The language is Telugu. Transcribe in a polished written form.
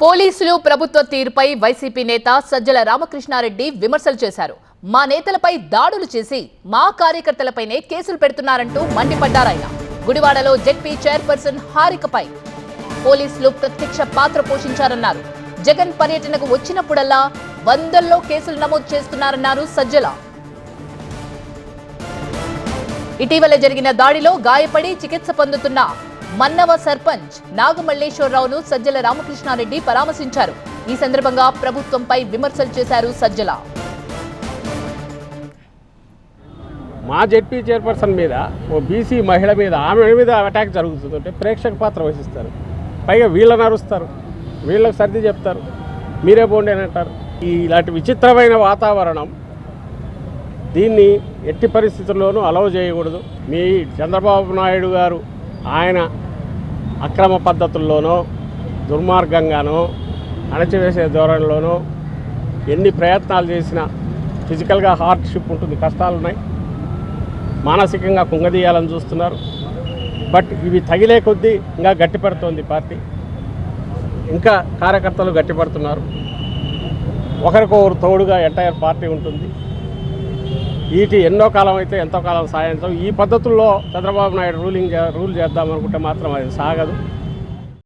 పోలీసులు ప్రభుత్వ తీరుపై వైసీపీ నేత సజ్జల రామకృష్ణారెడ్డి విమర్శలు చేశారు. మా నేతలపై దాడులు చేసి మా కార్యకర్తలపైనే కేసులు పెడుతున్నారంటూ మండిపడ్డారాయన. గుడివాడలో జెడ్పీ చైర్పర్సన్ హారికపై పోలీసులు ప్రత్యక్ష పాత్ర పోషించారన్నారు. జగన్ పర్యటనకు వచ్చినప్పుడల్లా వందల్లో కేసులు నమోదు చేస్తున్నారన్నారు సజ్జల. ఇటీవల జరిగిన దాడిలో గాయపడి చికిత్స పొందుతున్న మన్నవ సర్పంచ్ నాగమల్లేశ్వరరావును సజ్జల రామకృష్ణారెడ్డి పరామర్శించారు. ఈ సందర్భంగా ప్రభుత్వంపై విమర్శలు చేశారు సజ్జల. మా జెడ్పీ చైర్పర్సన్ మీద ఓ బీసీ మహిళ మీద ఆమె మీద అటాక్ జరుగుతుందంటే ప్రేక్షక పాత్ర వహిస్తారు. పైగా వీళ్ళని అరుస్తారు, వీళ్ళకి సర్ది చెప్తారు, మీరే పోండి అని అంటారు. ఇలాంటి విచిత్రమైన వాతావరణం, దీన్ని ఎట్టి పరిస్థితుల్లోనూ అలౌ చేయకూడదు. మీ చంద్రబాబు నాయుడు గారు ఆయన అక్రమ పద్ధతుల్లోనో దుర్మార్గంగానో అణచివేసే ధోరణిలోనో ఎన్ని ప్రయత్నాలు చేసినా ఫిజికల్గా హార్డ్షిప్ ఉంటుంది, కష్టాలున్నాయి, మానసికంగా కుంగదీయాలని చూస్తున్నారు. బట్ ఇవి తగిలే కొద్దీ ఇంకా గట్టిపడుతోంది పార్టీ, ఇంకా కార్యకర్తలు గట్టిపడుతున్నారు. ఒకరికొకరు తోడుగా ఎంటైర్ పార్టీ ఉంటుంది. వీటి ఎన్నో కాలం అయితే ఎంతో కాలం సాయంత్రం ఈ పద్ధతుల్లో చంద్రబాబు నాయుడు రూల్ చేద్దామనుకుంటే మాత్రం అది సాగదు.